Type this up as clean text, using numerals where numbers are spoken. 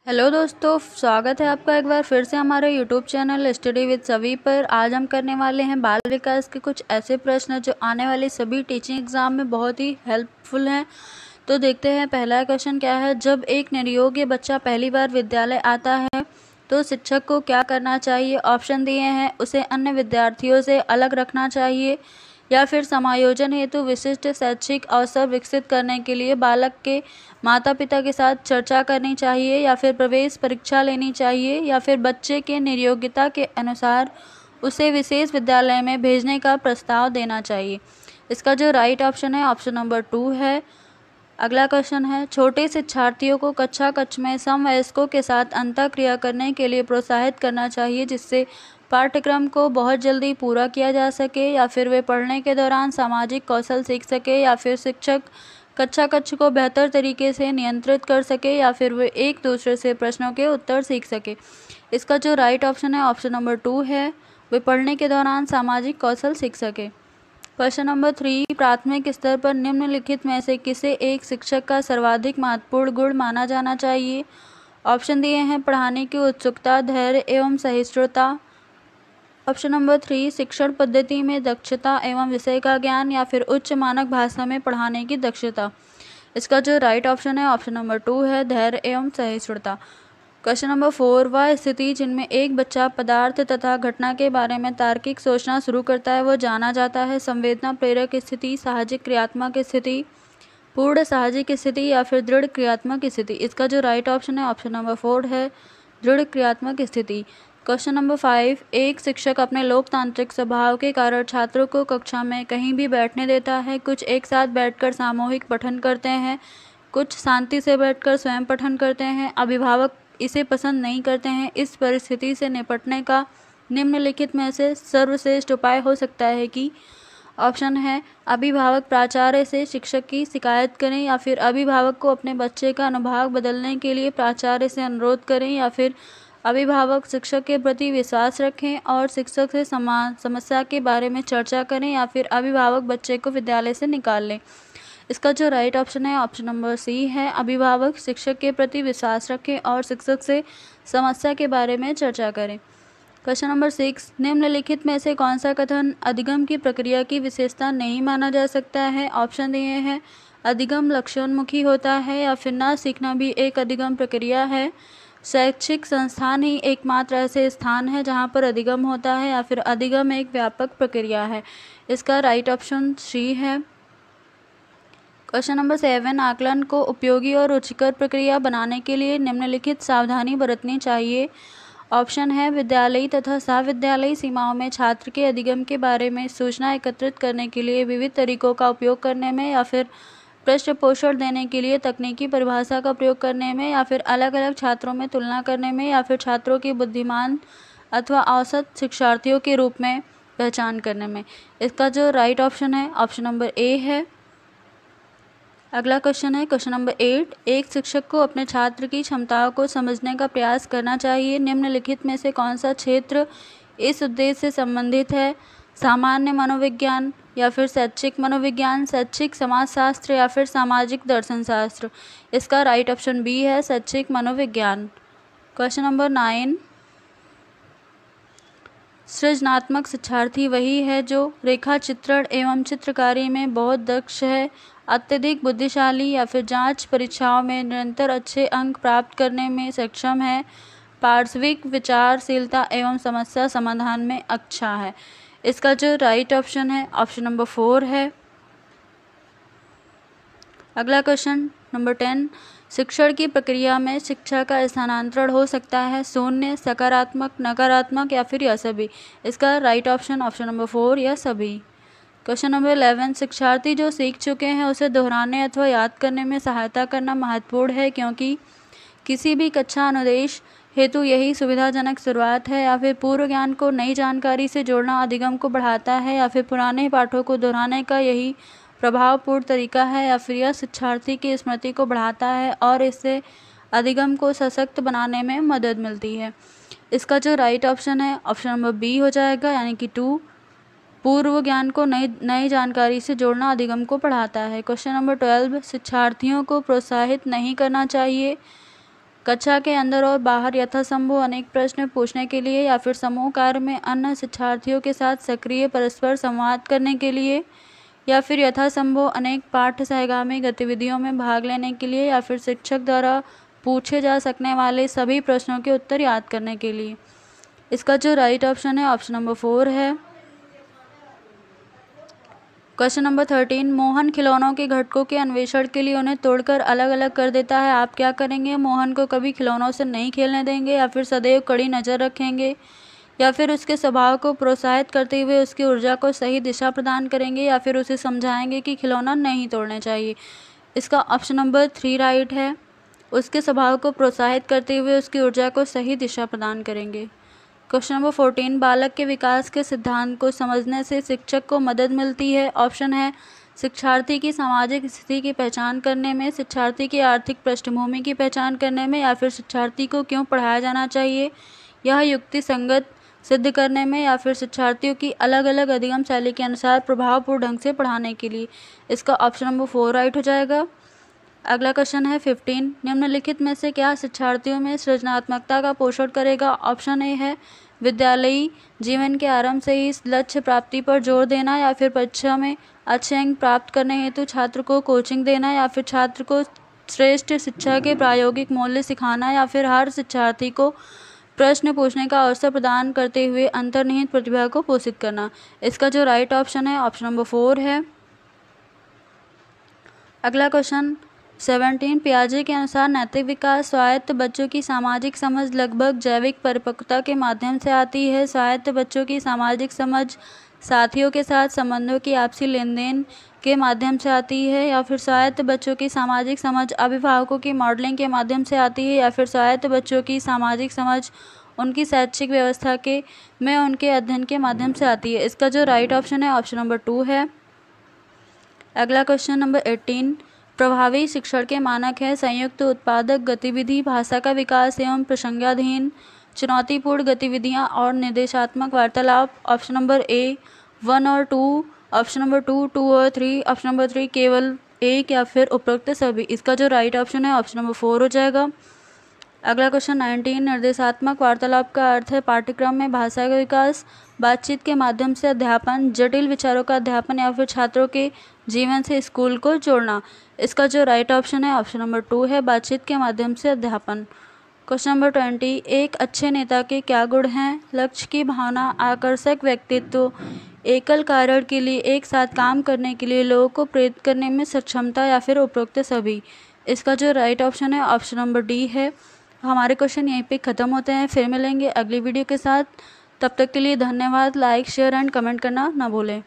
Hello दोस्तों, स्वागत है आपका एक बार फिर से हमारे यूट्यूब चैनल स्टडी विद सभी पर। आज हम करने वाले हैं बाल विकास के कुछ ऐसे प्रश्न जो आने वाले सभी टीचिंग एग्जाम में बहुत ही हेल्पफुल हैं। तो देखते हैं पहला क्वेश्चन क्या है। जब एक निर्योग्य बच्चा पहली बार विद्यालय आता है तो शिक्षक को क्या करना चाहिए। ऑप्शन दिए हैं, उसे अन्य विद्यार्थियों से अलग रखना चाहिए, या फिर समायोजन हेतु विशिष्ट शैक्षिक अवसर विकसित करने के लिए बालक के माता पिता के साथ चर्चा करनी चाहिए, या फिर प्रवेश परीक्षा लेनी चाहिए, या फिर बच्चे के निर्योग्यता के अनुसार उसे विशेष विद्यालय में भेजने का प्रस्ताव देना चाहिए। इसका जो राइट ऑप्शन है ऑप्शन नंबर 2 है। अगला क्वेश्चन है, छोटे शिक्षार्थियों को कक्षा कक्ष में समवयस्कों के साथ अंतःक्रिया करने के लिए प्रोत्साहित करना चाहिए, जिससे पाठ्यक्रम को बहुत जल्दी पूरा किया जा सके, या फिर वे पढ़ने के दौरान सामाजिक कौशल सीख सके, या फिर शिक्षक कक्षा कक्ष को बेहतर तरीके से नियंत्रित कर सके, या फिर वे एक दूसरे से प्रश्नों के उत्तर सीख सके। इसका जो राइट ऑप्शन है ऑप्शन नंबर 2 है, वे पढ़ने के दौरान सामाजिक कौशल सीख सके। क्वेश्चन नंबर 3, प्राथमिक स्तर पर निम्नलिखित में से किसे एक शिक्षक का सर्वाधिक महत्वपूर्ण गुण माना जाना चाहिए। ऑप्शन दिए हैं, पढ़ाने की उत्सुकता, धैर्य एवं सहिष्णुता। ऑप्शन नंबर 3, शिक्षण पद्धति में दक्षता एवं विषय का ज्ञान, या फिर उच्च मानक भाषा में पढ़ाने की दक्षता। इसका जो राइट ऑप्शन है ऑप्शन नंबर 2 है, धैर्य एवं सहिष्णुता। क्वेश्चन नंबर 4, वह स्थिति जिनमें एक बच्चा पदार्थ तथा घटना के बारे में तार्किक सोचना शुरू करता है वो जाना जाता है। संवेदना प्रेरक स्थिति, साहजिक क्रियात्मक स्थिति, पूर्ण साहजिक स्थिति, या फिर दृढ़ क्रियात्मक स्थिति। इसका जो राइट ऑप्शन है ऑप्शन नंबर 4 है, दृढ़ क्रियात्मक स्थिति। क्वेश्चन नंबर 5, एक शिक्षक अपने लोकतांत्रिक स्वभाव के कारण छात्रों को कक्षा में कहीं भी बैठने देता है। कुछ एक साथ बैठकर सामूहिक पठन करते हैं, कुछ शांति से बैठकर स्वयं पठन करते हैं। अभिभावक इसे पसंद नहीं करते हैं। इस परिस्थिति से निपटने का निम्नलिखित में से सर्वश्रेष्ठ उपाय हो सकता है कि ऑप्शन है, अभिभावक प्राचार्य से शिक्षक की शिकायत करें, या फिर अभिभावक को अपने बच्चे का अनुभाग बदलने के लिए प्राचार्य से अनुरोध करें, या फिर अभिभावक शिक्षक के प्रति विश्वास रखें और शिक्षक से समस्या के बारे में चर्चा करें, या फिर अभिभावक बच्चे को विद्यालय से निकाल लें। इसका जो राइट ऑप्शन है ऑप्शन नंबर सी है, अभिभावक शिक्षक के प्रति विश्वास रखें और शिक्षक से समस्या के बारे में चर्चा करें। क्वेश्चन नंबर 6, निम्नलिखित में से कौन सा कथन अधिगम की प्रक्रिया की विशेषता नहीं माना जा सकता है। ऑप्शन दिए हैं, अधिगम लक्ष्योन्मुखी होता है, या फिर न सीखना भी एक अधिगम प्रक्रिया है, शैक्षिक संस्थान ही एकमात्र ऐसे स्थान है जहाँ पर अधिगम होता है, या फिर अधिगम एक व्यापक प्रक्रिया है। इसका राइट ऑप्शन सी है। क्वेश्चन नंबर 7, आकलन को उपयोगी और रुचिकर प्रक्रिया बनाने के लिए निम्नलिखित सावधानी बरतनी चाहिए। ऑप्शन है, विद्यालयी तथा सह-विद्यालयी सीमाओं में छात्र के अधिगम के बारे में सूचना एकत्रित करने के लिए विविध तरीकों का उपयोग करने में, या फिर पृष्ठ पोषण देने के लिए तकनीकी परिभाषा का प्रयोग करने में, या फिर अलग अलग छात्रों में तुलना करने में, या फिर छात्रों की बुद्धिमान अथवा औसत शिक्षार्थियों के रूप में पहचान करने में। इसका जो राइट ऑप्शन है ऑप्शन नंबर ए है। अगला क्वेश्चन है क्वेश्चन नंबर 8, एक शिक्षक को अपने छात्र की क्षमताओं को समझने का प्रयास करना चाहिए। निम्नलिखित में से कौन सा क्षेत्र इस उद्देश्य से संबंधित है। सामान्य मनोविज्ञान, या फिर शैक्षिक मनोविज्ञान, शैक्षिक समाजशास्त्र, या फिर सामाजिक दर्शन शास्त्र। इसका राइट ऑप्शन बी है, शैक्षिक मनोविज्ञान। क्वेश्चन नंबर 9, सृजनात्मक शिक्षार्थी वही है जो रेखा चित्रण एवं चित्रकारी में बहुत दक्ष है, अत्यधिक बुद्धिशाली, या फिर जांच परीक्षाओं में निरंतर अच्छे अंक प्राप्त करने में सक्षम है, पार्श्विक विचारशीलता एवं समस्या समाधान में अच्छा है। इसका जो राइट ऑप्शन है ऑप्शन नंबर 4 है। अगला क्वेश्चन नंबर 10, शिक्षण की प्रक्रिया में शिक्षा का स्थानांतरण हो सकता है शून्य, सकारात्मक, नकारात्मक, या फिर यह सभी। इसका राइट ऑप्शन ऑप्शन नंबर 4 या सभी। क्वेश्चन नंबर 11, शिक्षार्थी जो सीख चुके हैं उसे दोहराने अथवा याद करने में सहायता करना महत्वपूर्ण है, क्योंकि किसी भी कक्षा अनुदेश हेतु यही सुविधाजनक शुरुआत है, या फिर पूर्व ज्ञान को नई जानकारी से जोड़ना अधिगम को बढ़ाता है, या फिर पुराने पाठों को दोहराने का यही प्रभावपूर्ण तरीका है, या फिर यह शिक्षार्थी की स्मृति को बढ़ाता है और इससे अधिगम को सशक्त बनाने में मदद मिलती है। इसका जो राइट ऑप्शन है ऑप्शन नंबर बी हो जाएगा, यानी कि 2, पूर्व ज्ञान को नई जानकारी से जोड़ना अधिगम को बढ़ाता है। क्वेश्चन नंबर 12, शिक्षार्थियों को प्रोत्साहित नहीं करना चाहिए। कक्षा के अंदर और बाहर यथासंभव अनेक प्रश्न पूछने के लिए या फिर समूह कार्य में अन्य शिक्षार्थियों के साथ सक्रिय परस्पर संवाद करने के लिए या फिर यथासंभव अनेक पाठ्य सहगामी गतिविधियों में भाग लेने के लिए या फिर शिक्षक द्वारा पूछे जा सकने वाले सभी प्रश्नों के उत्तर याद करने के लिए। इसका जो राइट ऑप्शन है ऑप्शन नंबर 4 है। क्वेश्चन नंबर 13, मोहन खिलौनों के घटकों के अन्वेषण के लिए उन्हें तोड़कर अलग अलग कर देता है। आप क्या करेंगे? मोहन को कभी खिलौनों से नहीं खेलने देंगे या फिर सदैव कड़ी नज़र रखेंगे या फिर उसके स्वभाव को प्रोत्साहित करते हुए उसकी ऊर्जा को सही दिशा प्रदान करेंगे या फिर उसे समझाएंगे कि खिलौना नहीं तोड़ने चाहिए। इसका ऑप्शन नंबर 3 राइट है। उसके स्वभाव को प्रोत्साहित करते हुए उसकी ऊर्जा को सही दिशा प्रदान करेंगे। क्वेश्चन नंबर 14, बालक के विकास के सिद्धांत को समझने से शिक्षक को मदद मिलती है। ऑप्शन है शिक्षार्थी की सामाजिक स्थिति की पहचान करने में, शिक्षार्थी की आर्थिक पृष्ठभूमि की पहचान करने में या फिर शिक्षार्थी को क्यों पढ़ाया जाना चाहिए यह युक्ति संगत सिद्ध करने में या फिर शिक्षार्थियों की अलग अलग अधिगम शैली के अनुसार प्रभावपूर्ण ढंग से पढ़ाने के लिए। इसका ऑप्शन नंबर 4 राइट हो जाएगा। अगला क्वेश्चन है 15, निम्नलिखित में से क्या शिक्षार्थियों में सृजनात्मकता का पोषण करेगा? ऑप्शन ए है विद्यालयी जीवन के आरंभ से ही लक्ष्य प्राप्ति पर जोर देना या फिर परीक्षा में अच्छे अंक प्राप्त करने हेतु छात्र को कोचिंग देना या फिर छात्र को श्रेष्ठ शिक्षा के प्रायोगिक मूल्य सिखाना या फिर हर शिक्षार्थी को प्रश्न पूछने का अवसर प्रदान करते हुए अंतर्निहित प्रतिभा को पोषित करना। इसका जो राइट ऑप्शन है ऑप्शन नंबर 4 है। अगला क्वेश्चन 17, पियाजे के अनुसार नैतिक विकास स्वायत्त बच्चों की सामाजिक समझ लगभग जैविक परिपक्वता के माध्यम से आती है। स्वायत्त बच्चों की सामाजिक समझ साथियों के साथ संबंधों की आपसी लेन देन के माध्यम से आती है या फिर स्वायत्त बच्चों की सामाजिक समझ अभिभावकों की मॉडलिंग के माध्यम से आती है या फिर स्वायत्त बच्चों की सामाजिक समझ उनकी शैक्षिक व्यवस्था में उनके अध्ययन के माध्यम से आती है। इसका जो राइट ऑप्शन है ऑप्शन नंबर 2 है। अगला क्वेश्चन नंबर 18, प्रभावी शिक्षण के मानक है संयुक्त उत्पादक गतिविधि, भाषा का विकास एवं प्रसंगाधीन, चुनौतीपूर्ण गतिविधियां और निर्देशात्मक वार्तालाप। ऑप्शन नंबर ए 1 और 2, ऑप्शन नंबर 2 और 3, ऑप्शन नंबर 3 केवल 1 या फिर उपरोक्त सभी। इसका जो राइट ऑप्शन है ऑप्शन नंबर 4 हो जाएगा। अगला क्वेश्चन 19, निर्देशात्मक वार्तालाप का अर्थ है पाठ्यक्रम में भाषा का विकास, बातचीत के माध्यम से अध्यापन, जटिल विचारों का अध्यापन या फिर छात्रों के जीवन से स्कूल को जोड़ना। इसका जो राइट ऑप्शन है ऑप्शन नंबर 2 है, बातचीत के माध्यम से अध्यापन। क्वेश्चन नंबर 20, एक अच्छे नेता के क्या गुण हैं? लक्ष्य की भावना, आकर्षक व्यक्तित्व, एकल कारण के लिए एक साथ काम करने के लिए लोगों को प्रेरित करने में सक्षमता या फिर उपरोक्त सभी। इसका जो राइट ऑप्शन है ऑप्शन नंबर डी है। हमारे क्वेश्चन यहीं पे ख़त्म होते हैं। फिर मिलेंगे अगली वीडियो के साथ। तब तक के लिए धन्यवाद। लाइक शेयर एंड कमेंट करना ना भूलें।